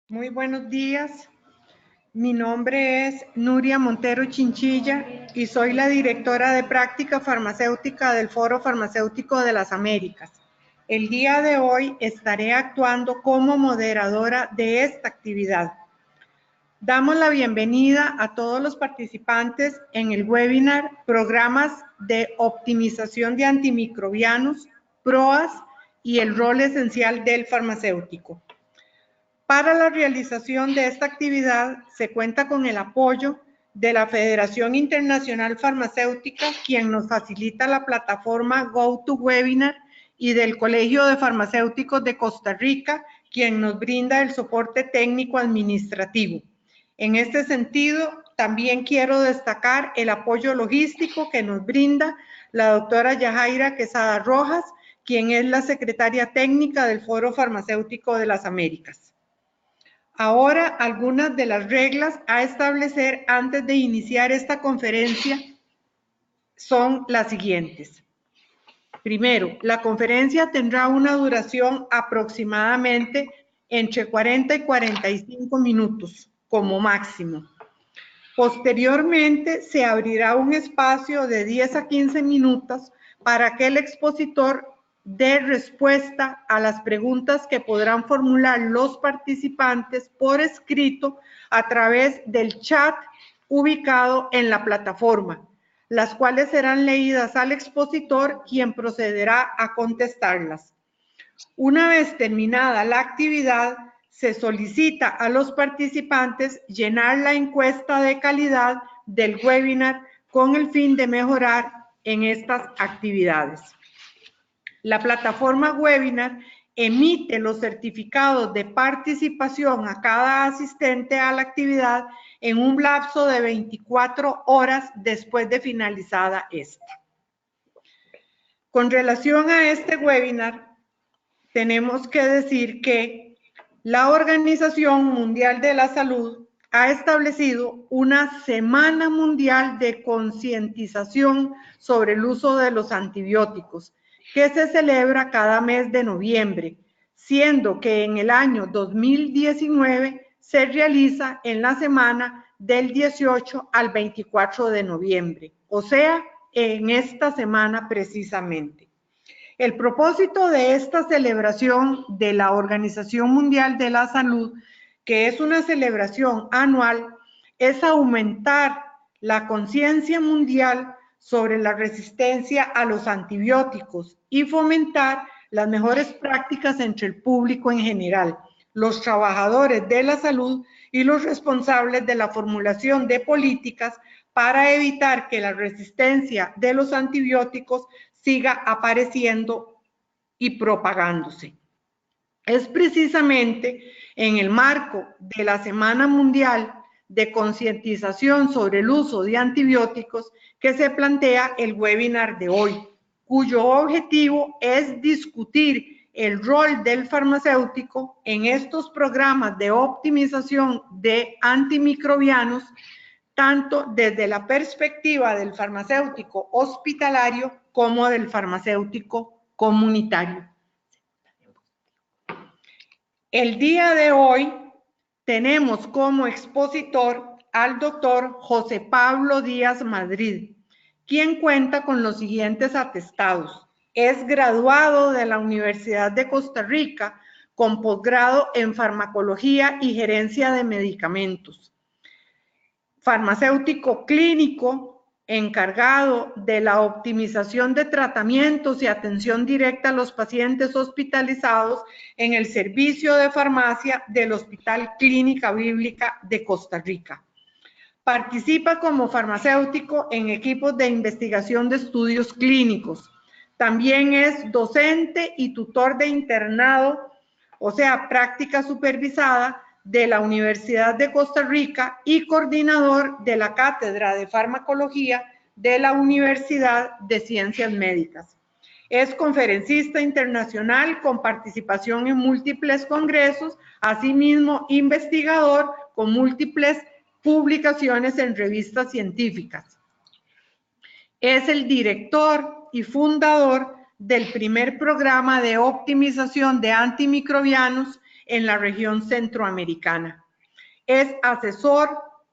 Muy buenos días. Mi nombre es Nuria Montero Chinchilla y soy la directora de práctica farmacéutica del Foro Farmacéutico de las Américas. El día de hoy estaré actuando como moderadora de esta actividad. Damos la bienvenida a todos los participantes en el webinar Programas de Optimización de Antimicrobianos, PROAS y el rol esencial del farmacéutico. Para la realización de esta actividad se cuenta con el apoyo de la Federación Internacional Farmacéutica, quien nos facilita la plataforma GoToWebinar, y del Colegio de Farmacéuticos de Costa Rica, quien nos brinda el soporte técnico administrativo. En este sentido, también quiero destacar el apoyo logístico que nos brinda la doctora Yajaira Quesada Rojas, quien es la secretaria técnica del Foro Farmacéutico de las Américas. Ahora, algunas de las reglas a establecer antes de iniciar esta conferencia son las siguientes. Primero, la conferencia tendrá una duración aproximadamente entre 40 y 45 minutos como máximo. Posteriormente, se abrirá un espacio de 10 a 15 minutos para que el expositor dé respuesta a las preguntas que podrán formular los participantes por escrito a través del chat ubicado en la plataforma, las cuales serán leídas al expositor, quien procederá a contestarlas. Una vez terminada la actividad, se solicita a los participantes llenar la encuesta de calidad del webinar con el fin de mejorar en estas actividades. La plataforma webinar emite los certificados de participación a cada asistente a la actividad en un lapso de 24 horas después de finalizada esta. Con relación a este webinar, tenemos que decir que la Organización Mundial de la Salud ha establecido una Semana Mundial de Concientización sobre el uso de los antibióticos, que se celebra cada mes de noviembre, siendo que en el año 2019 se realiza en la semana del 18 al 24 de noviembre, o sea, en esta semana precisamente. El propósito de esta celebración de la Organización Mundial de la Salud, que es una celebración anual, es aumentar la conciencia mundial sobre la resistencia a los antibióticos y fomentar las mejores prácticas entre el público en general, los trabajadores de la salud y los responsables de la formulación de políticas para evitar que la resistencia de los antibióticos siga apareciendo y propagándose. Es precisamente en el marco de la Semana Mundial de Concientización sobre el Uso de Antibióticos que se plantea el webinar de hoy, cuyo objetivo es discutir el rol del farmacéutico en estos programas de optimización de antimicrobianos, tanto desde la perspectiva del farmacéutico hospitalario como del farmacéutico comunitario. El día de hoy tenemos como expositor al doctor José Pablo Díaz Madrid, quien cuenta con los siguientes atestados. Es graduado de la Universidad de Costa Rica con posgrado en farmacología y gerencia de medicamentos. Farmacéutico clínico encargado de la optimización de tratamientos y atención directa a los pacientes hospitalizados en el servicio de farmacia del Hospital Clínica Bíblica de Costa Rica. Participa como farmacéutico en equipos de investigación de estudios clínicos. También es docente y tutor de internado, o sea, práctica supervisada de la Universidad de Costa Rica y coordinador de la Cátedra de Farmacología de la Universidad de Ciencias Médicas. Es conferencista internacional con participación en múltiples congresos, asimismo investigador con múltiples publicaciones en revistas científicas. Es el director y fundador del primer programa de optimización de antimicrobianos en la región centroamericana. Es asesor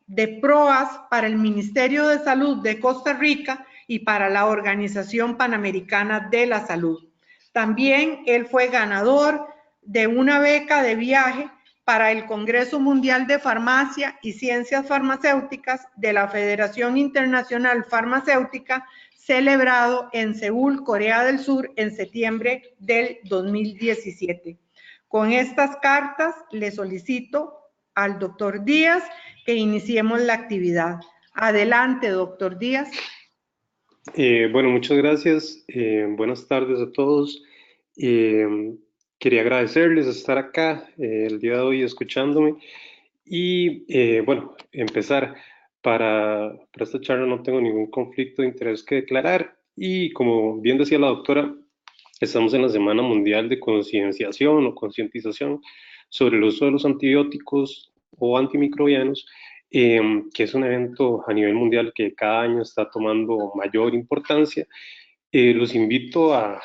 de PROAS para el Ministerio de Salud de Costa Rica y para la Organización Panamericana de la Salud. También él fue ganador de una beca de viaje para el Congreso Mundial de Farmacia y Ciencias Farmacéuticas de la Federación Internacional Farmacéutica, celebrado en Seúl, Corea del Sur, en septiembre del 2017. Con estas cartas le solicito al doctor Díaz que iniciemos la actividad. Adelante, doctor Díaz. Bueno, muchas gracias. Buenas tardes a todos. Quería agradecerles estar acá el día de hoy escuchándome y bueno, empezar. Para esta charla no tengo ningún conflicto de interés que declarar y como bien decía la doctora, estamos en la Semana Mundial de Concienciación o Concientización sobre el uso de los antibióticos o antimicrobianos, que es un evento a nivel mundial que cada año está tomando mayor importancia. Los invito a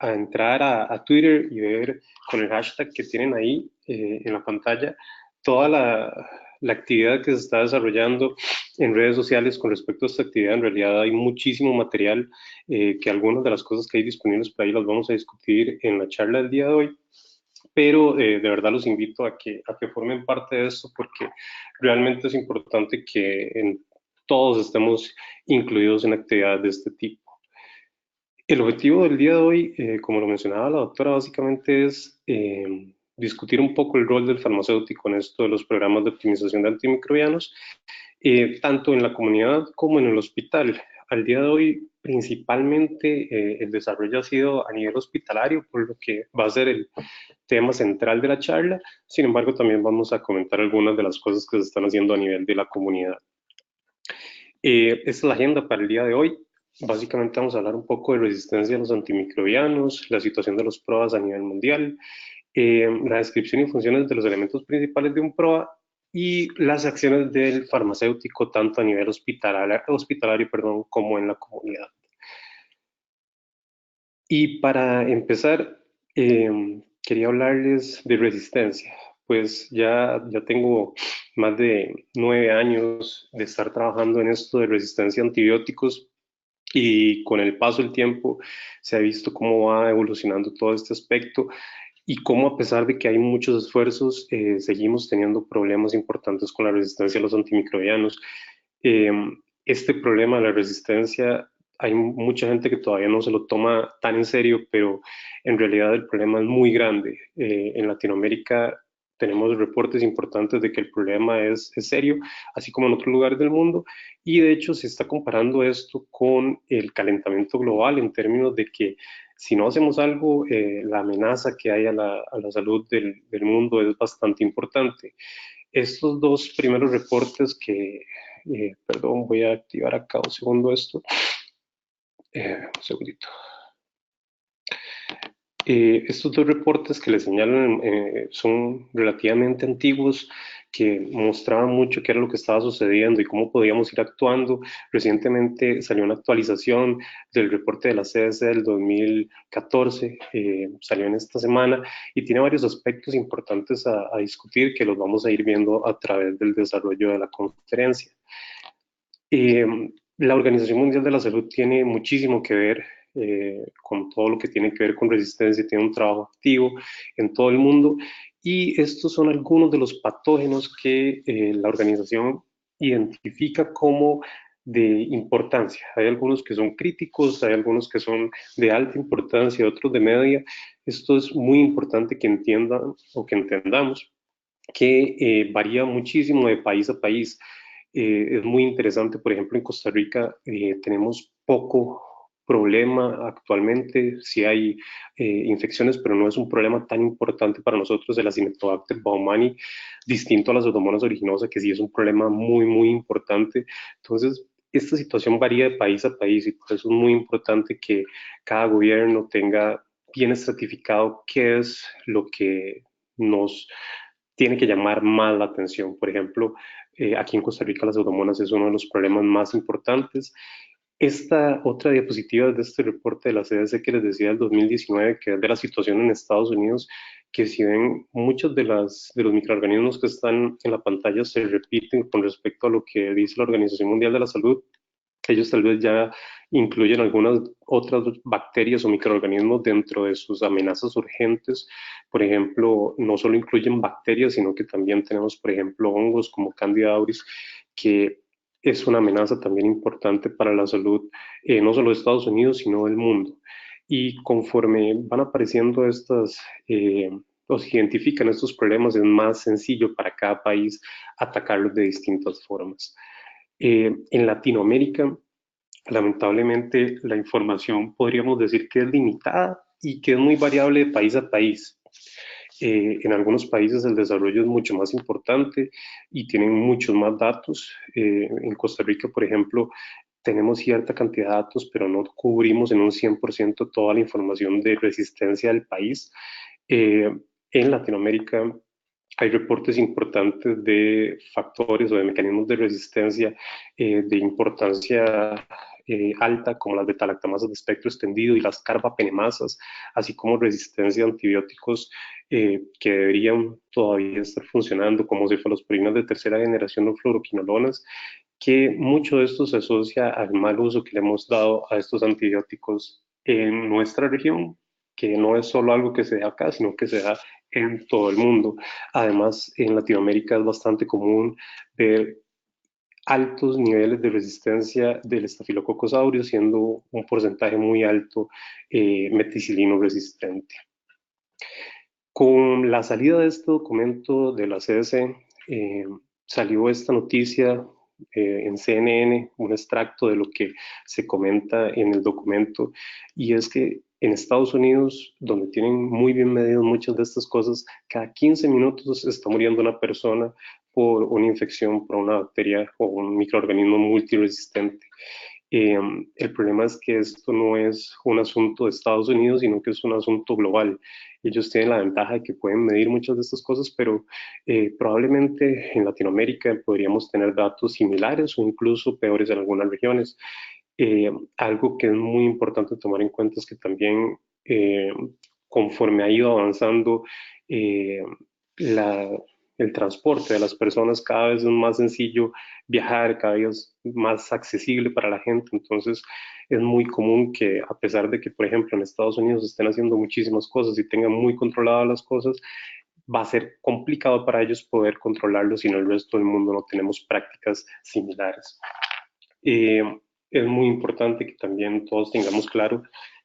entrar a Twitter y ver con el hashtag que tienen ahí en la pantalla toda la actividad que se está desarrollando en redes sociales con respecto a esta actividad. En realidad hay muchísimo material que algunas de las cosas que hay disponibles por ahí las vamos a discutir en la charla del día de hoy, pero de verdad los invito a que formen parte de esto porque realmente es importante que todos estemos incluidos en actividades de este tipo. El objetivo del día de hoy, como lo mencionaba la doctora, básicamente es discutir un poco el rol del farmacéutico en esto de los programas de optimización de antimicrobianos, tanto en la comunidad como en el hospital. Al día de hoy, principalmente, el desarrollo ha sido a nivel hospitalario, por lo que va a ser el tema central de la charla. Sin embargo, también vamos a comentar algunas de las cosas que se están haciendo a nivel de la comunidad. Esta es la agenda para el día de hoy. Básicamente vamos a hablar un poco de resistencia a los antimicrobianos, la situación de los PROAs a nivel mundial, la descripción y funciones de los elementos principales de un PROA y las acciones del farmacéutico tanto a nivel hospitalario como en la comunidad. Y para empezar, quería hablarles de resistencia. Pues ya tengo más de 9 años de estar trabajando en esto de resistencia a antibióticos y con el paso del tiempo se ha visto cómo va evolucionando todo este aspecto y cómo a pesar de que hay muchos esfuerzos, seguimos teniendo problemas importantes con la resistencia a los antimicrobianos. Este problema de la resistencia, hay mucha gente que todavía no se lo toma tan en serio, pero en realidad el problema es muy grande. En Latinoamérica tenemos reportes importantes de que el problema es serio, así como en otros lugares del mundo, y de hecho se está comparando esto con el calentamiento global en términos de que si no hacemos algo, la amenaza que hay a la salud del mundo es bastante importante. Estos dos primeros reportes que, perdón, voy a activar acá un segundo esto, un segundito. Estos dos reportes que les señalan son relativamente antiguos, que mostraban mucho qué era lo que estaba sucediendo y cómo podíamos ir actuando. Recientemente salió una actualización del reporte de la CDC del 2014, salió en esta semana y tiene varios aspectos importantes a discutir que los vamos a ir viendo a través del desarrollo de la conferencia. La Organización Mundial de la Salud tiene muchísimo que ver con todo lo que tiene que ver con resistencia, tiene un trabajo activo en todo el mundo y estos son algunos de los patógenos que la organización identifica como de importancia. Hay algunos que son críticos, hay algunos que son de alta importancia, otros de media. Esto es muy importante que entiendan o que entendamos que varía muchísimo de país a país. Es muy interesante, por ejemplo, en Costa Rica tenemos poco problema actualmente, sí hay infecciones, pero no es un problema tan importante para nosotros el Acinetobacter baumannii, distinto a la Pseudomonas aeruginosa, que sí es un problema muy importante. Entonces, esta situación varía de país a país y por eso es muy importante que cada gobierno tenga bien estratificado qué es lo que nos tiene que llamar más la atención. Por ejemplo, aquí en Costa Rica las pseudomonas es uno de los problemas más importantes. Esta otra diapositiva de este reporte de la CDC que les decía del 2019, que es de la situación en Estados Unidos, que si ven muchos de los microorganismos que están en la pantalla se repiten con respecto a lo que dice la Organización Mundial de la Salud, ellos tal vez ya incluyen algunas otras bacterias o microorganismos dentro de sus amenazas urgentes. Por ejemplo, no solo incluyen bacterias, sino que también tenemos, por ejemplo, hongos como Candida auris, que es una amenaza también importante para la salud, no solo de Estados Unidos, sino del mundo. Y conforme van apareciendo estas, o se identifican estos problemas, es más sencillo para cada país atacarlos de distintas formas. En Latinoamérica, lamentablemente, la información podríamos decir que es limitada y que es muy variable de país a país. En algunos países el desarrollo es mucho más importante y tienen muchos más datos. En Costa Rica, por ejemplo, tenemos cierta cantidad de datos, pero no cubrimos en un 100% toda la información de resistencia del país. En Latinoamérica hay reportes importantes de factores o de mecanismos de resistencia de importancia alta, como las beta-lactamasas de espectro extendido y las carbapenemasas, así como resistencia a antibióticos que deberían todavía estar funcionando, como cefalosporinas de tercera generación o fluoroquinolonas, que mucho de esto se asocia al mal uso que le hemos dado a estos antibióticos en nuestra región, que no es solo algo que se da acá, sino que se da en todo el mundo. Además, en Latinoamérica es bastante común ver altos niveles de resistencia del estafilococcus aureus, siendo un porcentaje muy alto meticilino resistente. Con la salida de este documento de la CDC, salió esta noticia en CNN, un extracto de lo que se comenta en el documento, y es que en Estados Unidos, donde tienen muy bien medido muchas de estas cosas, cada 15 minutos está muriendo una persona por una infección por una bacteria o un microorganismo multiresistente. El problema es que esto no es un asunto de Estados Unidos, sino que es un asunto global. Ellos tienen la ventaja de que pueden medir muchas de estas cosas, pero probablemente en Latinoamérica podríamos tener datos similares o incluso peores en algunas regiones. Algo que es muy importante tomar en cuenta es que también conforme ha ido avanzando eh, la, el transporte de las personas, cada vez es más sencillo viajar, cada vez más accesible para la gente. Entonces es muy común que a pesar de que, por ejemplo, en Estados Unidos estén haciendo muchísimas cosas y tengan muy controladas las cosas, va a ser complicado para ellos poder controlarlo si en el resto del mundo no tenemos prácticas similares. Eh, es muy importante que también todos tengamos claro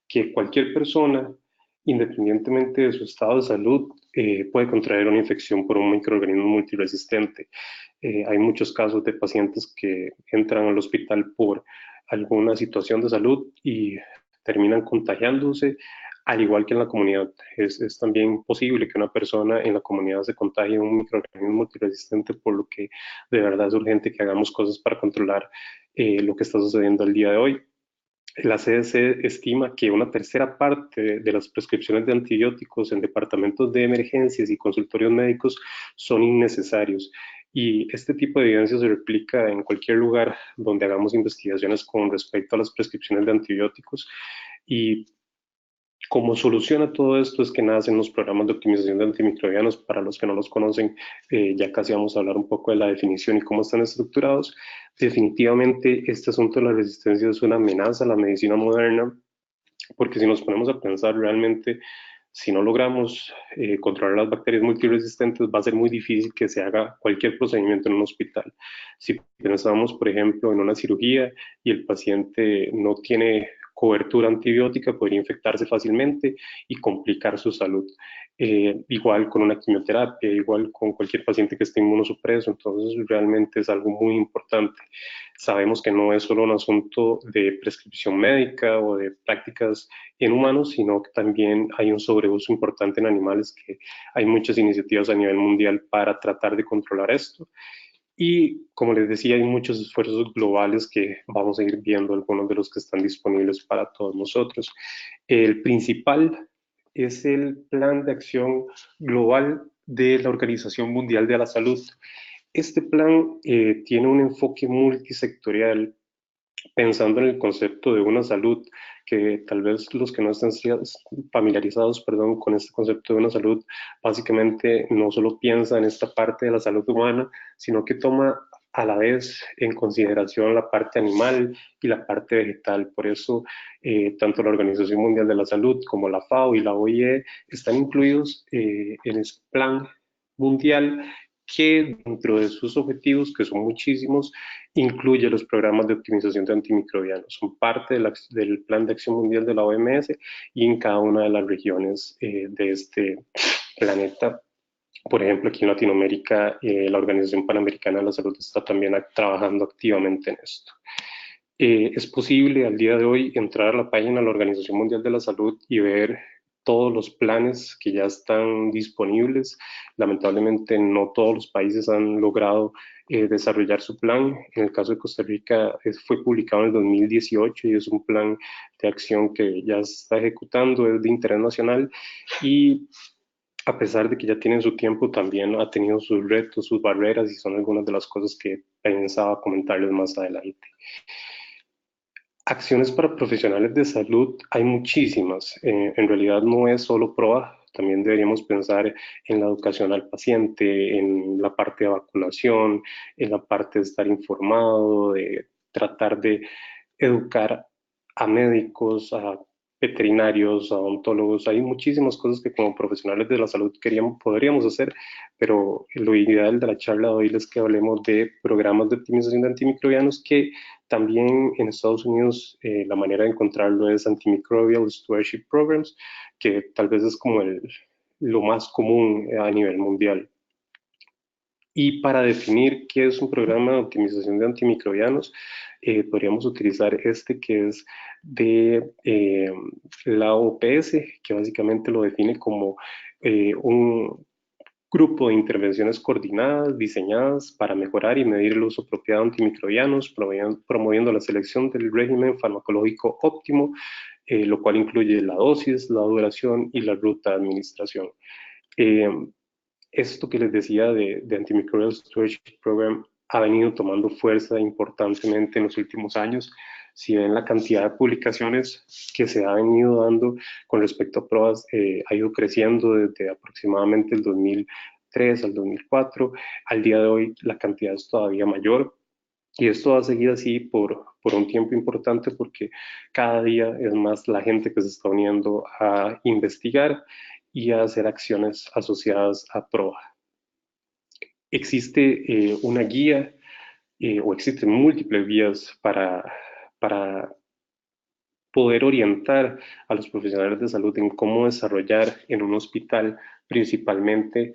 que cualquier persona, independientemente de su estado de salud, puede contraer una infección por un microorganismo multiresistente. Hay muchos casos de pacientes que entran al hospital por alguna situación de salud y terminan contagiándose, al igual que en la comunidad. Es también posible que una persona en la comunidad se contagie de un microorganismo multiresistente, por lo que de verdad es urgente que hagamos cosas para controlar lo que está sucediendo el día de hoy. La CDC estima que una tercera parte de las prescripciones de antibióticos en departamentos de emergencias y consultorios médicos son innecesarios. Y este tipo de evidencia se replica en cualquier lugar donde hagamos investigaciones con respecto a las prescripciones de antibióticos. Y como solución a todo esto es que nacen los programas de optimización de antimicrobianos. Para los que no los conocen, ya casi vamos a hablar un poco de la definición y cómo están estructurados. Definitivamente este asunto de la resistencia es una amenaza a la medicina moderna, porque si nos ponemos a pensar realmente, si no logramos controlar las bacterias multiresistentes, va a ser muy difícil que se haga cualquier procedimiento en un hospital. Si pensamos, por ejemplo, en una cirugía y el paciente no tiene cobertura antibiótica, podría infectarse fácilmente y complicar su salud. Igual con una quimioterapia, igual con cualquier paciente que esté inmunosupreso, entonces realmente es algo muy importante. Sabemos que no es solo un asunto de prescripción médica o de prácticas en humanos, sino que también hay un sobreuso importante en animales, que hay muchas iniciativas a nivel mundial para tratar de controlar esto. Y como les decía, hay muchos esfuerzos globales que vamos a ir viendo, algunos de los que están disponibles para todos nosotros. El principal es el Plan de Acción Global de la Organización Mundial de la Salud. Este plan tiene un enfoque multisectorial pensando en el concepto de una salud, que tal vez los que no estén familiarizados, perdón, con este concepto de una salud, básicamente no solo piensa en esta parte de la salud humana, sino que toma a la vez en consideración la parte animal y la parte vegetal. Por eso, tanto la Organización Mundial de la Salud como la FAO y la OIE están incluidos en este plan mundial que dentro de sus objetivos, que son muchísimos, incluye los programas de optimización de antimicrobianos. Son parte del Plan de Acción Mundial de la OMS y en cada una de las regiones de este planeta. Por ejemplo, aquí en Latinoamérica, la Organización Panamericana de la Salud está también trabajando activamente en esto. Es posible al día de hoy entrar a la página de la Organización Mundial de la Salud y ver todos los planes que ya están disponibles. Lamentablemente no todos los países han logrado desarrollar su plan. En el caso de Costa Rica fue publicado en el 2018 y es un plan de acción que ya se está ejecutando, es de interés nacional y a pesar de que ya tienen su tiempo, también ha tenido sus retos, sus barreras y son algunas de las cosas que pensaba comentarles más adelante. Acciones para profesionales de salud hay muchísimas. En realidad no es solo PROA, también deberíamos pensar en la educación al paciente, en la parte de vacunación, en la parte de estar informado, de tratar de educar a médicos, a veterinarios, a odontólogos. Hay muchísimas cosas que como profesionales de la salud podríamos hacer, pero lo ideal de la charla de hoy es que hablemos de programas de optimización de antimicrobianos que también en Estados Unidos la manera de encontrarlo es Antimicrobial Stewardship Programs, que tal vez es como lo más común a nivel mundial. Y para definir qué es un programa de optimización de antimicrobianos, podríamos utilizar este que es de la OPS, que básicamente lo define como un grupo de intervenciones coordinadas, diseñadas para mejorar y medir el uso apropiado de antimicrobianos, promoviendo la selección del régimen farmacológico óptimo, lo cual incluye la dosis, la duración y la ruta de administración. Eh, Esto que les decía de Antimicrobial Stewardship Program ha venido tomando fuerza importantemente en los últimos años. Si ven la cantidad de publicaciones que se ha venido dando con respecto a pruebas, ha ido creciendo desde aproximadamente el 2003 al 2004. Al día de hoy la cantidad es todavía mayor. Y esto va a seguir así por un tiempo importante porque cada día es más la gente que se está uniendo a investigar y a hacer acciones asociadas a PROA. Existe una guía o existen múltiples guías para poder orientar a los profesionales de salud en cómo desarrollar en un hospital principalmente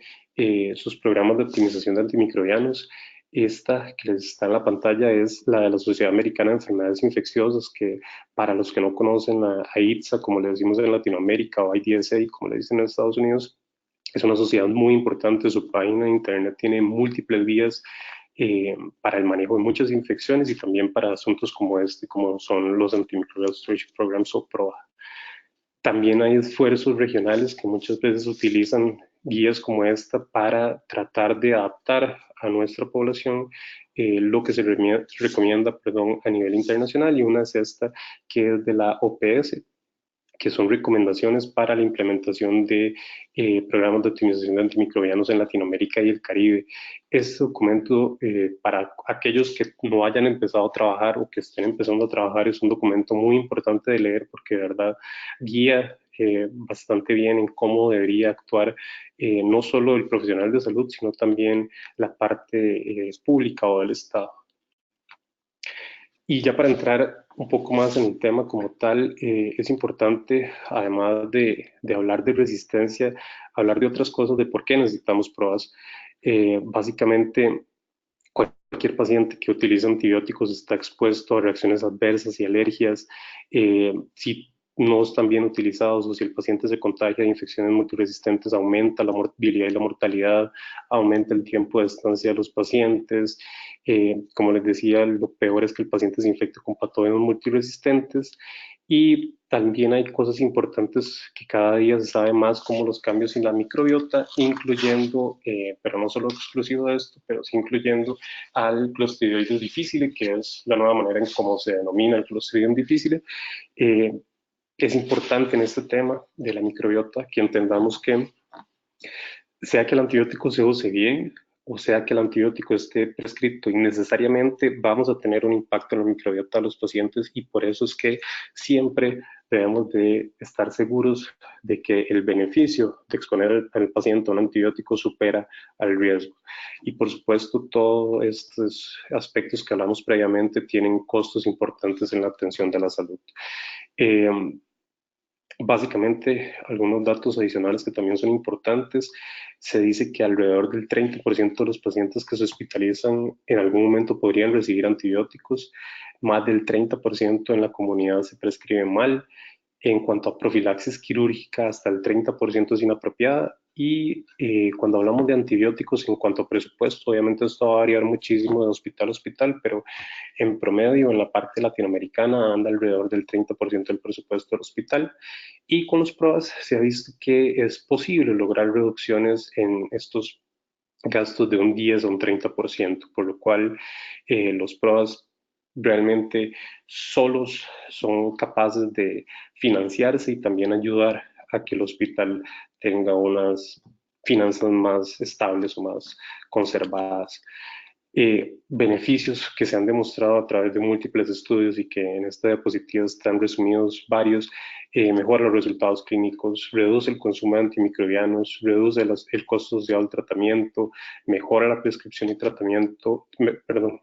sus programas de optimización de antimicrobianos. Esta que les está en la pantalla es la de la Sociedad Americana de Enfermedades Infecciosas, que para los que no conocen la AIDSA, como le decimos en Latinoamérica, o IDSA, como le dicen en Estados Unidos, es una sociedad muy importante. Su página de internet tiene múltiples vías para el manejo de muchas infecciones y también para asuntos como este, como son los Antimicrobial Stewardship Programs o PROA. También hay esfuerzos regionales que muchas veces utilizan guías como esta para tratar de adaptar a nuestra población lo que se recomienda a nivel internacional, y una es esta que es de la OPS, que son recomendaciones para la implementación de programas de optimización de antimicrobianos en Latinoamérica y el Caribe. Este documento, para aquellos que no hayan empezado a trabajar o que estén empezando a trabajar, es un documento muy importante de leer porque de verdad guía bastante bien en cómo debería actuar no solo el profesional de salud, sino también la parte pública o del Estado. Y ya para entrar un poco más en el tema como tal, es importante, además de hablar de resistencia, hablar de otras cosas, de por qué necesitamos pruebas. Básicamente, cualquier paciente que utiliza antibióticos está expuesto a reacciones adversas y alergias. Si no están bien utilizados o si el paciente se contagia de infecciones multiresistentes, aumenta la morbilidad y la mortalidad, aumenta el tiempo de estancia de los pacientes. Como les decía, lo peor es que el paciente se infecte con patógenos multiresistentes Y también hay cosas importantes que cada día se sabe más, como los cambios en la microbiota, incluyendo, pero no solo exclusivo de esto, pero sí incluyendo al Clostridioides difficile, que es la nueva manera en cómo se denomina el Clostridium difficile. Eh, es importante en este tema de la microbiota que entendamos que sea que el antibiótico se use bien o sea que el antibiótico esté prescrito innecesariamente, vamos a tener un impacto en la microbiota de los pacientes y por eso es que siempre debemos de estar seguros de que el beneficio de exponer al paciente a un antibiótico supera al riesgo. Y por supuesto, todos estos aspectos que hablamos previamente tienen costos importantes en la atención de la salud. Eh, Básicamente, algunos datos adicionales que también son importantes. Se dice que alrededor del 30% de los pacientes que se hospitalizan en algún momento podrían recibir antibióticos. Más del 30% en la comunidad se prescribe mal. En cuanto a profilaxis quirúrgica, hasta el 30% es inapropiada. Y cuando hablamos de antibióticos, en cuanto a presupuesto, obviamente esto va a variar muchísimo de hospital a hospital, pero en promedio en la parte latinoamericana anda alrededor del 30% del presupuesto del hospital. Y con las pruebas se ha visto que es posible lograr reducciones en estos gastos de un 10 a un 30%, por lo cual los pruebas realmente solos son capaces de financiarse y también ayudar a que el hospital tenga unas finanzas más estables o más conservadas. Beneficios que se han demostrado a través de múltiples estudios y que en esta diapositiva están resumidos varios, mejora los resultados clínicos, reduce el consumo de antimicrobianos, reduce el costo asociado al tratamiento, mejora la prescripción y tratamiento,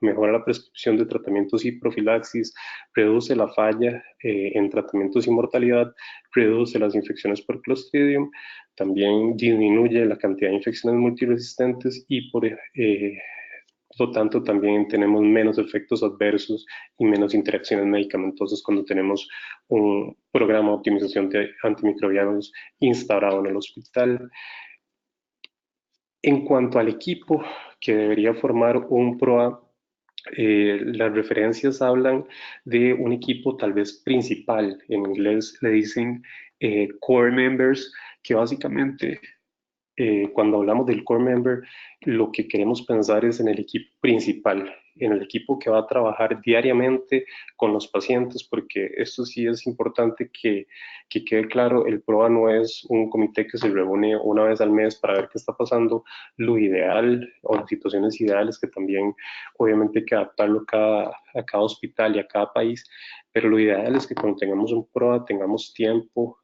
mejora la prescripción de tratamientos y profilaxis, reduce la falla en tratamientos y mortalidad, reduce las infecciones por Clostridium, también disminuye la cantidad de infecciones multiresistentes y por lo tanto, también tenemos menos efectos adversos y menos interacciones medicamentosas cuando tenemos un programa de optimización de antimicrobianos instaurado en el hospital. En cuanto al equipo que debería formar un PROA, las referencias hablan de un equipo tal vez principal. En inglés le dicen core members, que básicamente cuando hablamos del core member, lo que queremos pensar es en el equipo principal, en el equipo que va a trabajar diariamente con los pacientes, porque esto sí es importante que quede claro, el PROA no es un comité que se reúne una vez al mes para ver qué está pasando. Lo ideal o las situaciones ideales que también obviamente hay que adaptarlo a cada hospital y a cada país, pero lo ideal es que cuando tengamos un PROA tengamos tiempo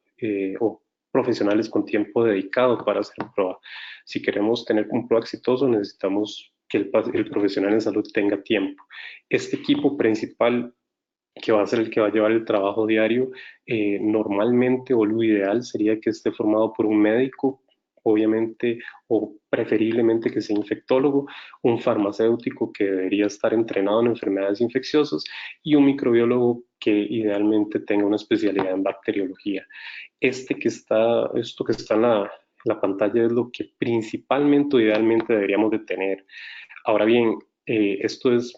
o profesionales con tiempo dedicado para hacer prueba. Si queremos tener un PROA exitoso, necesitamos que el profesional en salud tenga tiempo. Este equipo principal que va a ser el que va a llevar el trabajo diario, normalmente o lo ideal sería que esté formado por un médico, obviamente, o preferiblemente que sea infectólogo, un farmacéutico que debería estar entrenado en enfermedades infecciosas y un microbiólogo que idealmente tenga una especialidad en bacteriología. Esto que está en la pantalla es lo que principalmente o idealmente deberíamos de tener. Ahora bien, esto es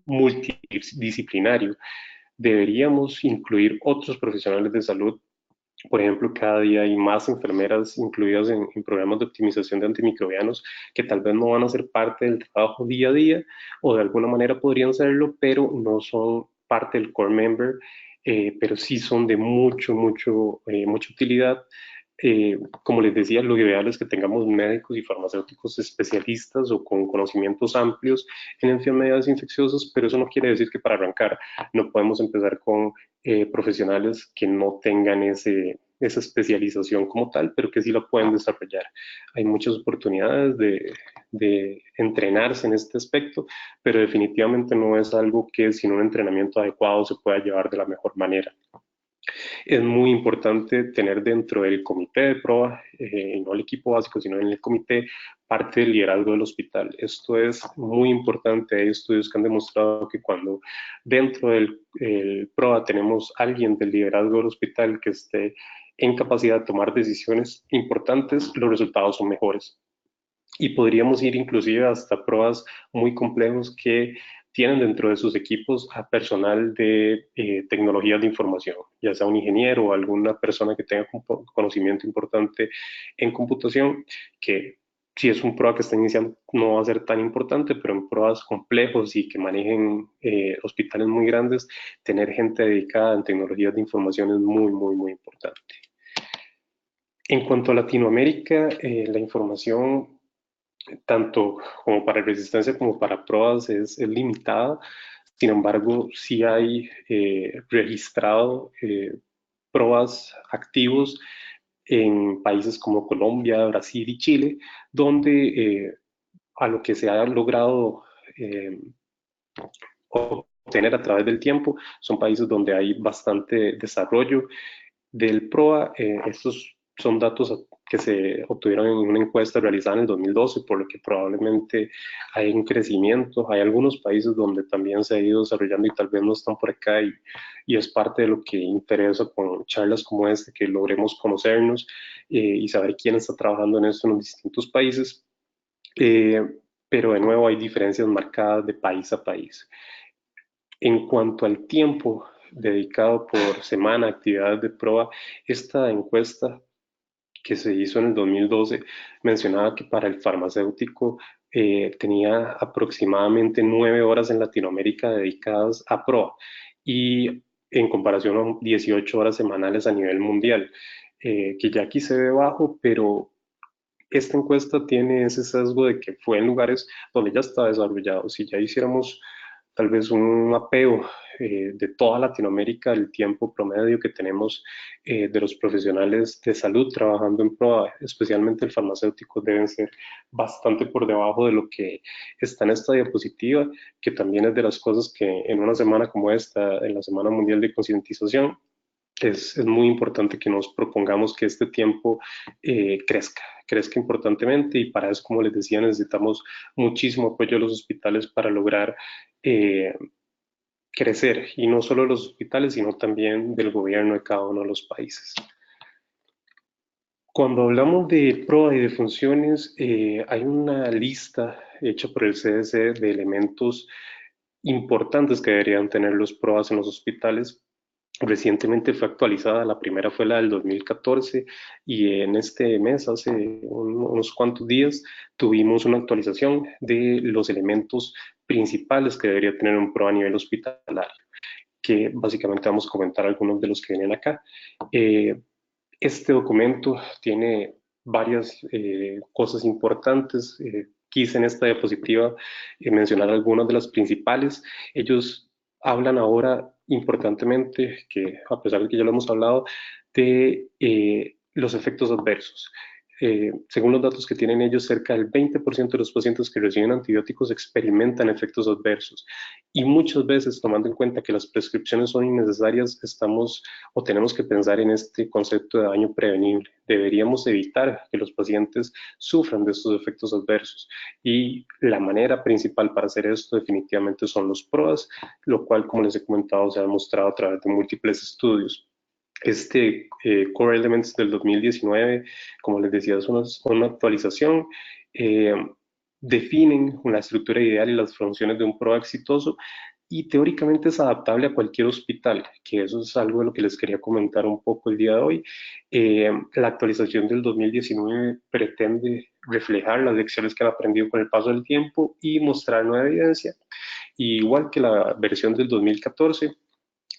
multidisciplinario. Deberíamos incluir otros profesionales de salud. Por ejemplo, cada día hay más enfermeras incluidas en programas de optimización de antimicrobianos que tal vez no van a ser parte del trabajo día a día o de alguna manera podrían serlo, pero no son parte del core member, pero sí son de mucha utilidad. Como les decía, lo ideal es que tengamos médicos y farmacéuticos especialistas o con conocimientos amplios en enfermedades infecciosas, pero eso no quiere decir que para arrancar no podemos empezar con profesionales que no tengan esa especialización como tal, pero que sí la pueden desarrollar. Hay muchas oportunidades de entrenarse en este aspecto, pero definitivamente no es algo que sin un entrenamiento adecuado se pueda llevar de la mejor manera. Es muy importante tener dentro del comité de prueba, no el equipo básico, sino en el comité, parte del liderazgo del hospital. Esto es muy importante. Hay estudios que han demostrado que cuando dentro del PROA tenemos alguien del liderazgo del hospital que esté en capacidad de tomar decisiones importantes, los resultados son mejores. Y podríamos ir inclusive hasta pruebas muy complejas que tienen dentro de sus equipos a personal de tecnologías de información, ya sea un ingeniero o alguna persona que tenga conocimiento importante en computación, que si es un PROA que está iniciando no va a ser tan importante, pero en PROAs complejos y que manejen hospitales muy grandes, tener gente dedicada en tecnologías de información es muy, muy, muy importante. En cuanto a Latinoamérica, la información tanto como para resistencia como para pruebas es limitada. Sin embargo, sí hay registrado pruebas activos en países como Colombia, Brasil y Chile, donde a lo que se ha logrado eh, obtener a través del tiempo son países donde hay bastante desarrollo del PROA. Estos son datos que se obtuvieron en una encuesta realizada en el 2012, por lo que probablemente hay un crecimiento. Hay algunos países donde también se ha ido desarrollando y tal vez no están por acá y es parte de lo que interesa con charlas como esta, que logremos conocernos y saber quién está trabajando en esto en los distintos países. Eh, pero de nuevo hay diferencias marcadas de país a país. En cuanto al tiempo dedicado por semana a actividades de prueba, esta encuesta que se hizo en el 2012 mencionaba que para el farmacéutico tenía aproximadamente 9 horas en Latinoamérica dedicadas a prueba y en comparación a 18 horas semanales a nivel mundial, que ya aquí se ve bajo, pero esta encuesta tiene ese sesgo de que fue en lugares donde ya está desarrollado. Si ya hiciéramos tal vez un mapeo de toda Latinoamérica, el tiempo promedio que tenemos de los profesionales de salud trabajando en prueba, especialmente el farmacéutico, deben ser bastante por debajo de lo que está en esta diapositiva, que también es de las cosas que en una semana como esta, en la Semana Mundial de Concientización, es muy importante que nos propongamos que este tiempo crezca importantemente y para eso, como les decía, necesitamos muchísimo apoyo de los hospitales para lograr eh, crecer y no solo los hospitales, sino también del gobierno de cada uno de los países. Cuando hablamos de prueba y de funciones, hay una lista hecha por el CDC de elementos importantes que deberían tener los pruebas en los hospitales. Recientemente fue actualizada, la primera fue la del 2014 y en este mes, hace unos cuantos días, tuvimos una actualización de los elementos principales que debería tener un prueba a nivel hospitalario, que básicamente vamos a comentar algunos de los que vienen acá. Este documento tiene varias cosas importantes. Quise en esta diapositiva mencionar algunas de las principales. Ellos hablan ahora importantemente, que a pesar de que ya lo hemos hablado, de los efectos adversos. Según los datos que tienen ellos, cerca del 20% de los pacientes que reciben antibióticos experimentan efectos adversos. Y muchas veces, tomando en cuenta que las prescripciones son innecesarias, estamos o tenemos que pensar en este concepto de daño prevenible. Deberíamos evitar que los pacientes sufran de estos efectos adversos. Y la manera principal para hacer esto definitivamente son los PROAS, lo cual, como les he comentado, se ha demostrado a través de múltiples estudios. Este Core Elements del 2019, como les decía, es una actualización. Eh, definen la estructura ideal y las funciones de un PROA exitoso y teóricamente es adaptable a cualquier hospital, que eso es algo de lo que les quería comentar un poco el día de hoy. La actualización del 2019 pretende reflejar las lecciones que han aprendido con el paso del tiempo y mostrar nueva evidencia. Y igual que la versión del 2014,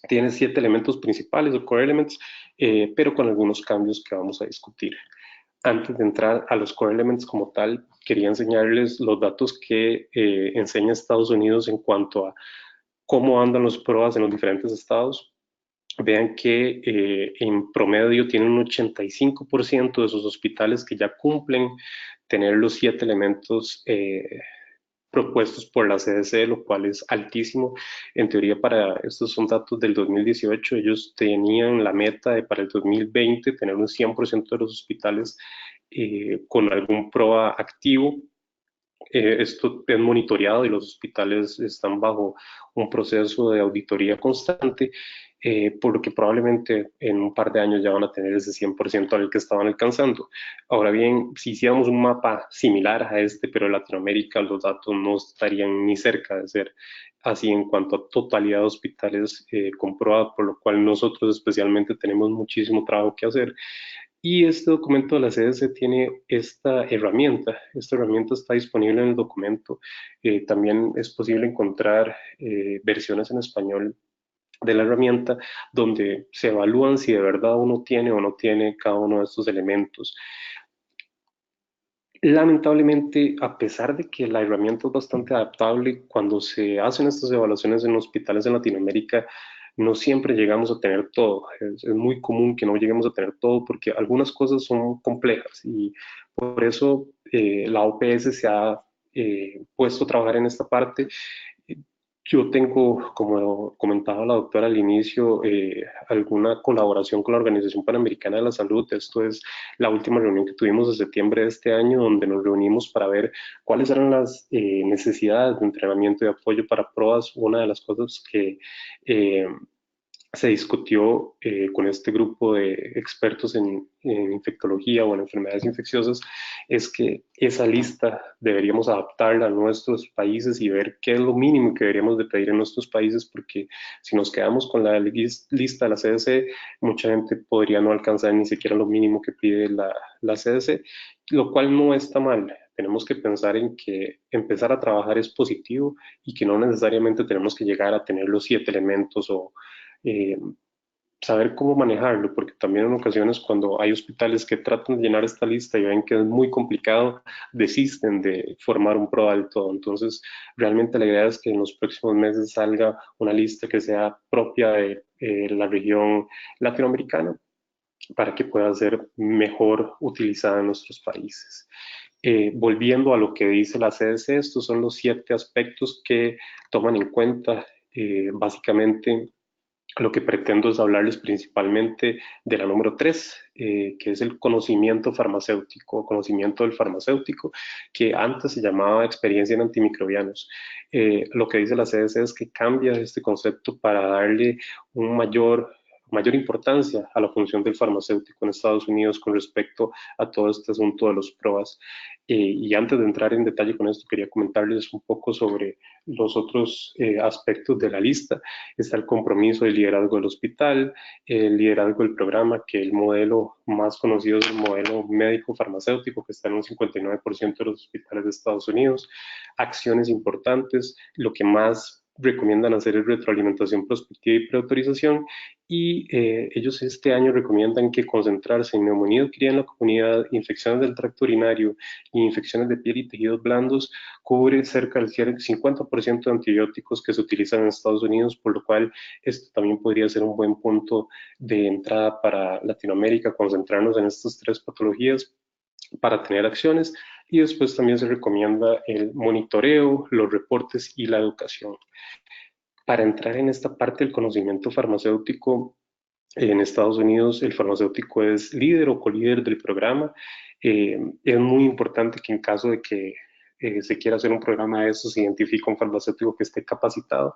tiene 7 elementos principales o core elements, pero con algunos cambios que vamos a discutir. Antes de entrar a los core elements como tal, quería enseñarles los datos que enseña Estados Unidos en cuanto a cómo andan las pruebas en los diferentes estados. Vean que en promedio tienen un 85% de sus hospitales que ya cumplen tener los 7 elementos propuestos por la CDC, lo cual es altísimo. En teoría, para estos son datos del 2018, ellos tenían la meta de para el 2020 tener un 100% de los hospitales con algún PROA activo. Esto es monitoreado y los hospitales están bajo un proceso de auditoría constante, por lo que probablemente en un par de años ya van a tener ese 100% al que estaban alcanzando. Ahora bien, si hiciéramos un mapa similar a este, pero en Latinoamérica, los datos no estarían ni cerca de ser así en cuanto a totalidad de hospitales comprobados, por lo cual nosotros especialmente tenemos muchísimo trabajo que hacer. Y este documento de la CDC tiene esta herramienta. Esta herramienta está disponible en el documento. También es posible encontrar versiones en español de la herramienta donde se evalúan si de verdad uno tiene o no tiene cada uno de estos elementos. Lamentablemente, a pesar de que la herramienta es bastante adaptable, cuando se hacen estas evaluaciones en hospitales en Latinoamérica, no siempre llegamos a tener todo. Es muy común que no lleguemos a tener todo porque algunas cosas son complejas y por eso la OPS se ha puesto a trabajar en esta parte. Yo tengo, como comentaba la doctora al inicio, alguna colaboración con la Organización Panamericana de la Salud. Esto es la última reunión que tuvimos en septiembre de este año, donde nos reunimos para ver cuáles eran las necesidades de entrenamiento y apoyo para pruebas. Una de las cosas que eh, se discutió con este grupo de expertos en infectología o en enfermedades infecciosas es que esa lista deberíamos adaptarla a nuestros países y ver qué es lo mínimo que deberíamos de pedir en nuestros países, porque si nos quedamos con la lista de la CDC, mucha gente podría no alcanzar ni siquiera lo mínimo que pide la CDC, lo cual no está mal. Tenemos que pensar en que empezar a trabajar es positivo y que no necesariamente tenemos que llegar a tener los 7 elementos o eh, saber cómo manejarlo, porque también en ocasiones cuando hay hospitales que tratan de llenar esta lista y ven que es muy complicado, desisten de formar un PROA del todo. Entonces, realmente la idea es que en los próximos meses salga una lista que sea propia de la región latinoamericana para que pueda ser mejor utilizada en nuestros países. Volviendo a lo que dice la CDC, estos son los 7 aspectos que toman en cuenta básicamente. Lo que pretendo es hablarles principalmente de la número 3, que es el conocimiento farmacéutico, conocimiento del farmacéutico, que antes se llamaba experiencia en antimicrobianos. Lo que dice la CDC es que cambia este concepto para darle un mayor importancia a la función del farmacéutico en Estados Unidos con respecto a todo este asunto de los PROAS. Y antes de entrar en detalle con esto, quería comentarles un poco sobre los otros aspectos de la lista. Está el compromiso del liderazgo del hospital, el liderazgo del programa, que el modelo más conocido es el modelo médico farmacéutico, que está en un 59% de los hospitales de Estados Unidos. Acciones importantes, lo que más recomiendan hacer es retroalimentación prospectiva y preautorización, y ellos este año recomiendan que concentrarse en neumonía adquirida en la comunidad, infecciones del tracto urinario y infecciones de piel y tejidos blandos cubre cerca del 50% de antibióticos que se utilizan en Estados Unidos, por lo cual esto también podría ser un buen punto de entrada para Latinoamérica, concentrarnos en estas 3 patologías para tener acciones, y después también se recomienda el monitoreo, los reportes y la educación. Para entrar en esta parte del conocimiento farmacéutico, en Estados Unidos el farmacéutico es líder o colíder del programa. Es muy importante que en caso de que se quiera hacer un programa de eso, se identifique un farmacéutico que esté capacitado,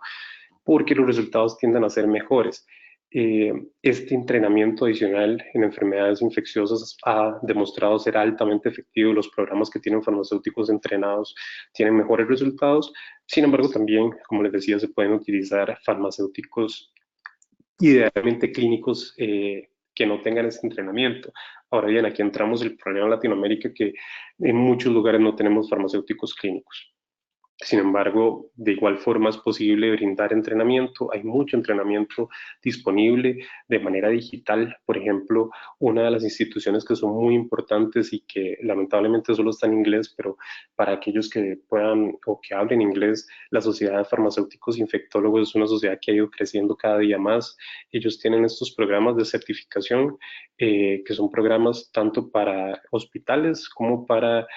porque los resultados tienden a ser mejores. Este entrenamiento adicional en enfermedades infecciosas ha demostrado ser altamente efectivo. Los programas que tienen farmacéuticos entrenados tienen mejores resultados. Sin embargo, también, como les decía, se pueden utilizar farmacéuticos idealmente clínicos que no tengan ese entrenamiento. Ahora bien, aquí entramos el problema en Latinoamérica, que en muchos lugares no tenemos farmacéuticos clínicos. Sin embargo, de igual forma es posible brindar entrenamiento. Hay mucho entrenamiento disponible de manera digital. Por ejemplo, una de las instituciones que son muy importantes y que lamentablemente solo está en inglés, pero para aquellos que puedan o que hablen inglés, la Sociedad de Farmacéuticos Infectólogos es una sociedad que ha ido creciendo cada día más. Ellos tienen estos programas de certificación, que son programas tanto para hospitales como para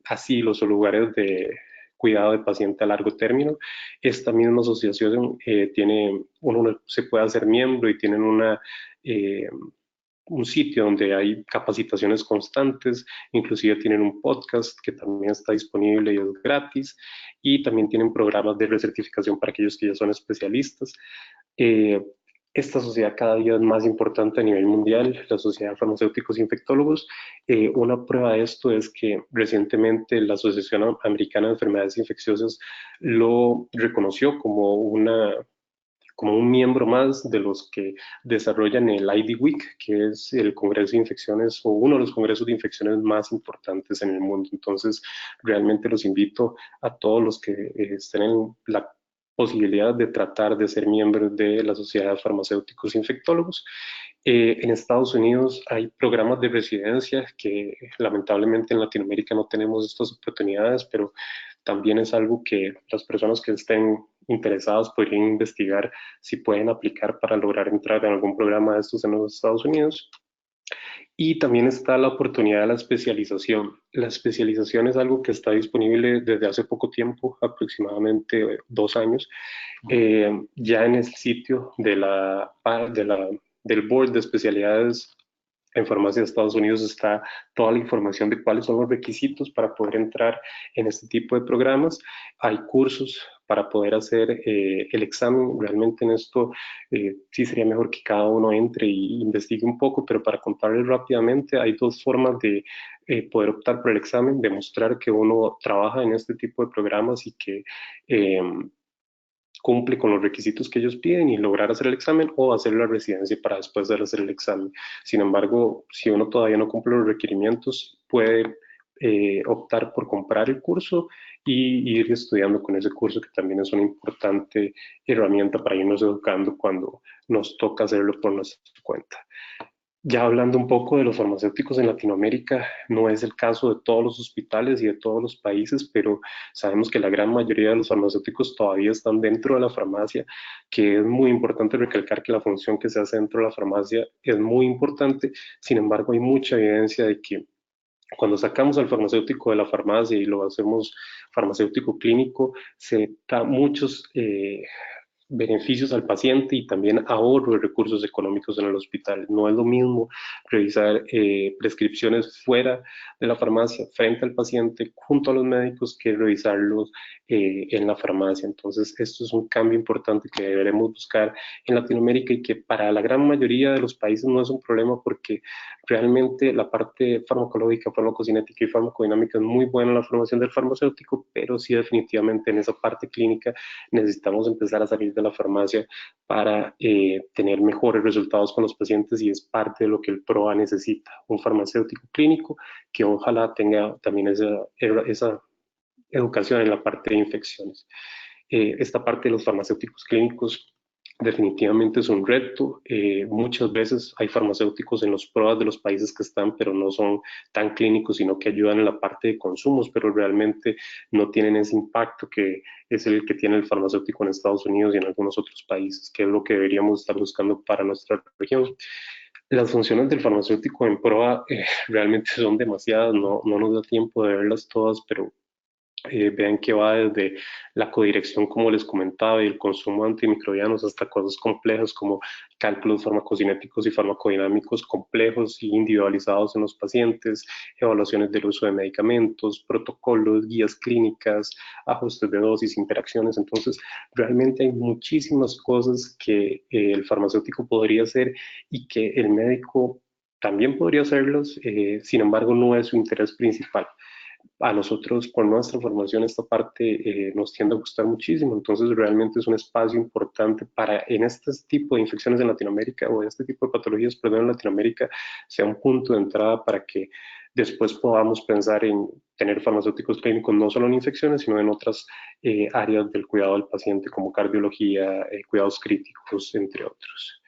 asilos o lugares de cuidado de paciente a largo término. Esta misma asociación tiene, uno se puede hacer miembro y tienen una un sitio donde hay capacitaciones constantes, inclusive tienen un podcast que también está disponible y es gratis, y también tienen programas de recertificación para aquellos que ya son especialistas. Eh, esta sociedad cada día es más importante a nivel mundial, la Sociedad de Farmacéuticos e Infectólogos. Una prueba de esto es que recientemente la Asociación Americana de Enfermedades Infecciosas lo reconoció como un miembro más de los que desarrollan el IDWeek, que es el Congreso de Infecciones o uno de los congresos de infecciones más importantes en el mundo. Entonces, realmente los invito a todos los que estén en la posibilidad de tratar de ser miembros de la Sociedad de Farmacéuticos e Infectólogos. En Estados Unidos hay programas de residencia que lamentablemente en Latinoamérica no tenemos estas oportunidades, pero también es algo que las personas que estén interesadas podrían investigar si pueden aplicar para lograr entrar en algún programa de estos en los Estados Unidos. Y también está la oportunidad de la especialización. La especialización es algo que está disponible desde hace poco tiempo, aproximadamente 2 años, ya en el sitio del Board de Especialidades en Farmacia de Estados Unidos está toda la información de cuáles son los requisitos para poder entrar en este tipo de programas. Hay cursos para poder hacer el examen. Realmente en esto sí sería mejor que cada uno entre y investigue un poco, pero para contarles rápidamente, hay dos formas de poder optar por el examen: demostrar que uno trabaja en este tipo de programas y que cumple con los requisitos que ellos piden y lograr hacer el examen, o hacer la residencia para después de hacer el examen. Sin embargo, si uno todavía no cumple los requerimientos, puede optar por comprar el curso y ir estudiando con ese curso, que también es una importante herramienta para irnos educando cuando nos toca hacerlo por nuestra cuenta. Ya hablando un poco de los farmacéuticos en Latinoamérica, no es el caso de todos los hospitales y de todos los países, pero sabemos que la gran mayoría de los farmacéuticos todavía están dentro de la farmacia, que es muy importante recalcar que la función que se hace dentro de la farmacia es muy importante. Sin embargo, hay mucha evidencia de que cuando sacamos al farmacéutico de la farmacia y lo hacemos farmacéutico clínico, se da muchos beneficios al paciente y también ahorro de recursos económicos en el hospital. No es lo mismo revisar prescripciones fuera de la farmacia, frente al paciente, junto a los médicos, que revisarlos en la farmacia. Entonces, esto es un cambio importante que deberemos buscar en Latinoamérica y que para la gran mayoría de los países no es un problema, porque realmente la parte farmacológica, farmacocinética y farmacodinámica es muy buena en la formación del farmacéutico, pero sí definitivamente en esa parte clínica necesitamos empezar a salir de la farmacia para tener mejores resultados con los pacientes, y es parte de lo que el PROA necesita, un farmacéutico clínico que ojalá tenga también esa educación en la parte de infecciones. Esta parte de los farmacéuticos clínicos definitivamente es un reto. Muchas veces hay farmacéuticos en los pruebas de los países que están, pero no son tan clínicos, sino que ayudan en la parte de consumos, pero realmente no tienen ese impacto que es el que tiene el farmacéutico en Estados Unidos y en algunos otros países, que es lo que deberíamos estar buscando para nuestra región. Las funciones del farmacéutico en prueba realmente son demasiadas, no nos da tiempo de verlas todas, pero vean que va desde la codirección, como les comentaba, y el consumo de antimicrobianos, hasta cosas complejas como cálculos farmacocinéticos y farmacodinámicos complejos y individualizados en los pacientes, evaluaciones del uso de medicamentos, protocolos, guías clínicas, ajustes de dosis, interacciones. Entonces, realmente hay muchísimas cosas que el farmacéutico podría hacer y que el médico también podría hacerlos, sin embargo, no es su interés principal. A nosotros, por nuestra formación, esta parte nos tiende a gustar muchísimo. Entonces, realmente es un espacio importante para, en este tipo de infecciones en Latinoamérica, o en este tipo de patologías, perdón, en Latinoamérica, sea un punto de entrada para que después podamos pensar en tener farmacéuticos clínicos no solo en infecciones, sino en otras áreas del cuidado del paciente, como cardiología, cuidados críticos, entre otros.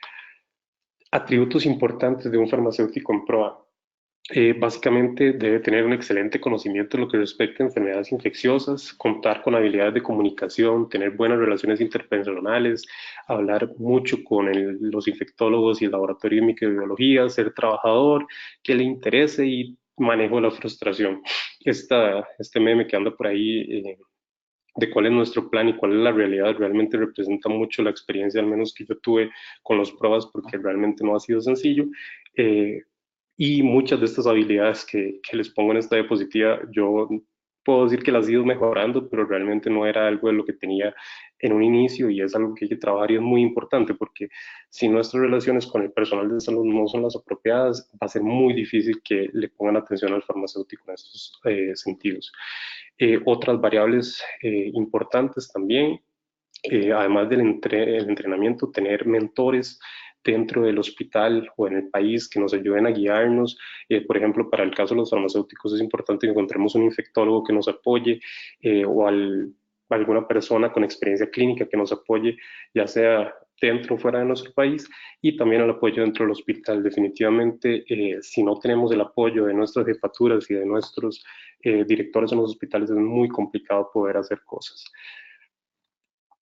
Atributos importantes de un farmacéutico en PROA. Básicamente debe tener un excelente conocimiento en lo que respecta a enfermedades infecciosas, contar con habilidades de comunicación, tener buenas relaciones interpersonales, hablar mucho con los infectólogos y el laboratorio de microbiología, ser trabajador, que le interese y manejo de la frustración. Este meme que anda por ahí de cuál es nuestro plan y cuál es la realidad, realmente representa mucho la experiencia, al menos que yo tuve con las pruebas, porque realmente no ha sido sencillo. y muchas de estas habilidades que les pongo en esta diapositiva, yo puedo decir que las he ido mejorando, pero realmente no era algo de lo que tenía en un inicio y es algo que hay que trabajar y es muy importante porque si nuestras relaciones con el personal de salud no son las apropiadas, va a ser muy difícil que le pongan atención al farmacéutico en estos sentidos. Otras variables importantes también, además del el entrenamiento, tener mentores dentro del hospital o en el país que nos ayuden a guiarnos. Por ejemplo, para el caso de los farmacéuticos es importante que encontremos un infectólogo que nos apoye o alguna persona con experiencia clínica que nos apoye, ya sea dentro o fuera de nuestro país, y también el apoyo dentro del hospital. Definitivamente, si no tenemos el apoyo de nuestras jefaturas y de nuestros directores en los hospitales, es muy complicado poder hacer cosas.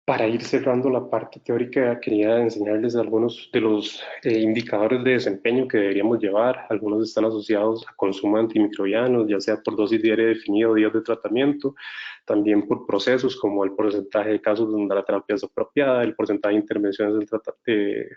Para ir cerrando la parte teórica, quería enseñarles algunos de los indicadores de desempeño que deberíamos llevar. Algunos están asociados a consumo de antimicrobianos, ya sea por dosis diaria definida o días de tratamiento, también por procesos como el porcentaje de casos donde la terapia es apropiada, el porcentaje de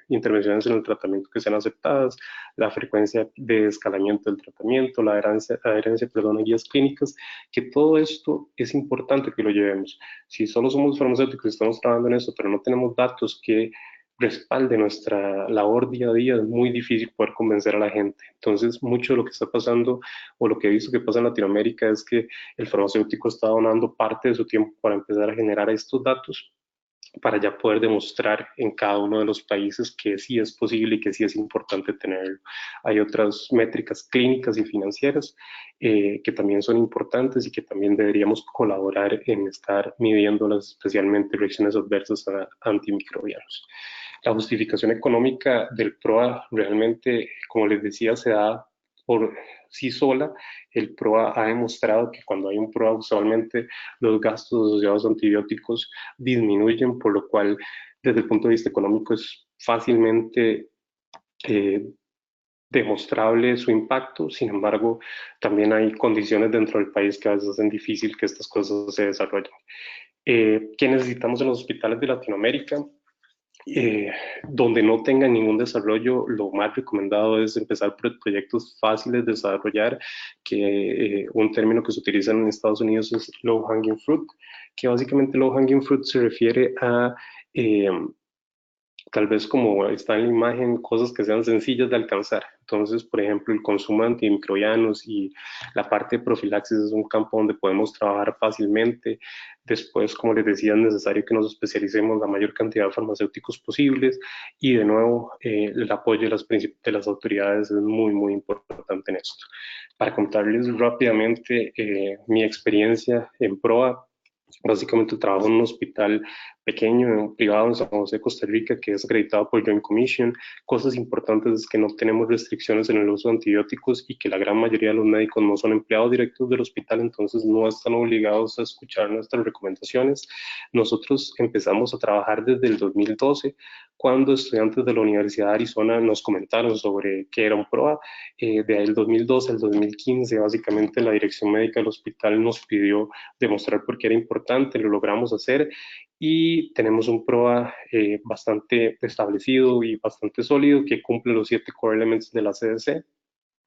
intervenciones en el tratamiento que sean aceptadas, la frecuencia de escalamiento del tratamiento, la adherencia a guías clínicas, que todo esto es importante que lo llevemos. Si solo somos farmacéuticos y estamos trabajando en eso, pero no tenemos datos que respalden nuestra labor día a día, es muy difícil poder convencer a la gente. Entonces, mucho de lo que está pasando o lo que he visto que pasa en Latinoamérica es que el farmacéutico está donando parte de su tiempo para empezar a generar estos datos para ya poder demostrar en cada uno de los países que sí es posible y que sí es importante tenerlo. Hay otras métricas clínicas y financieras que también son importantes y que también deberíamos colaborar en estar midiéndolas, especialmente reacciones adversas a antimicrobianos. La justificación económica del PROA realmente, como les decía, se da por sí sola. El PROA ha demostrado que cuando hay un PROA, usualmente los gastos asociados a antibióticos disminuyen, por lo cual desde el punto de vista económico es fácilmente eh, demostrable su impacto. Sin embargo, también hay condiciones dentro del país que a veces hacen difícil que estas cosas se desarrollen. ¿Qué necesitamos en los hospitales de Latinoamérica? Donde no tengan ningún desarrollo, lo más recomendado es empezar por proyectos fáciles de desarrollar, que un término que se utiliza en Estados Unidos es low hanging fruit, que básicamente low hanging fruit se refiere a tal vez como está en la imagen, cosas que sean sencillas de alcanzar. Entonces, por ejemplo, el consumo de antimicrobianos y la parte de profilaxis es un campo donde podemos trabajar fácilmente. Después, como les decía, es necesario que nos especialicemos la mayor cantidad de farmacéuticos posibles y de nuevo el apoyo de las autoridades es muy, muy importante en esto. Para contarles rápidamente mi experiencia en PROA, básicamente trabajo en un hospital pequeño, privado en San José, Costa Rica, que es acreditado por Joint Commission. Cosas importantes es que no tenemos restricciones en el uso de antibióticos y que la gran mayoría de los médicos no son empleados directos del hospital, entonces no están obligados a escuchar nuestras recomendaciones. Nosotros empezamos a trabajar desde el 2012, cuando estudiantes de la Universidad de Arizona nos comentaron sobre qué era un PROA. De ahí el 2012 al 2015, básicamente la dirección médica del hospital nos pidió demostrar por qué era importante, lo logramos hacer y tenemos un PROA bastante establecido y bastante sólido que cumple los 7 core elements de la CDC.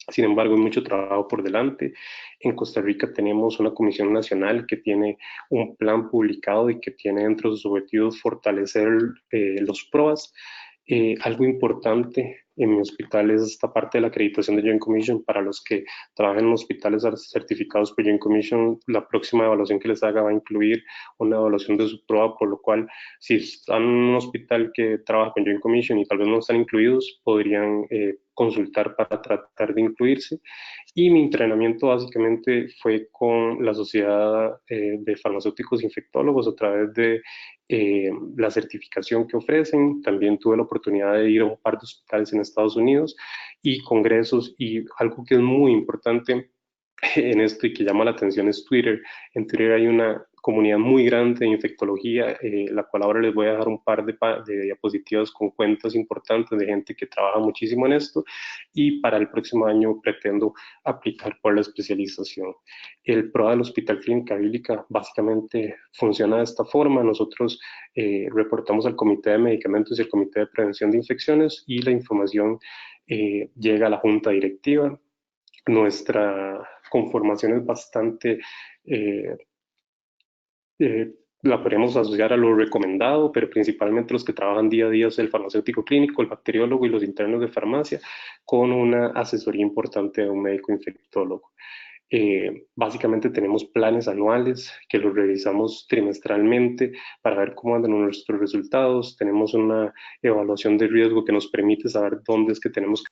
Sin embargo, hay mucho trabajo por delante. En Costa Rica tenemos una comisión nacional que tiene un plan publicado y que tiene dentro de sus objetivos fortalecer los PROAs. Algo importante en mi hospital es esta parte de la acreditación de Joint Commission. Para los que trabajan en hospitales certificados por Joint Commission, la próxima evaluación que les haga va a incluir una evaluación de su prueba, por lo cual si están en un hospital que trabaja con Joint Commission y tal vez no están incluidos, podrían consultar para tratar de incluirse. Y mi entrenamiento básicamente fue con la Sociedad de Farmacéuticos Infectólogos a través de la certificación que ofrecen. También tuve la oportunidad de ir a un par de hospitales en Estados Unidos y congresos, y algo que es muy importante en esto y que llama la atención es Twitter. En Twitter hay una comunidad muy grande de infectología, la cual ahora les voy a dejar un par de diapositivas con cuentas importantes de gente que trabaja muchísimo en esto, y para el próximo año pretendo aplicar por la especialización. El PROA del Hospital Clínica Bíblica básicamente funciona de esta forma. Nosotros reportamos al Comité de Medicamentos y al Comité de Prevención de Infecciones, y la información llega a la junta directiva. Nuestra conformación es bastante, la podemos asociar a lo recomendado, pero principalmente los que trabajan día a día es el farmacéutico clínico, el bacteriólogo y los internos de farmacia, con una asesoría importante de un médico infectólogo. Básicamente tenemos planes anuales que los revisamos trimestralmente para ver cómo andan nuestros resultados. Tenemos una evaluación de riesgo que nos permite saber dónde es que tenemos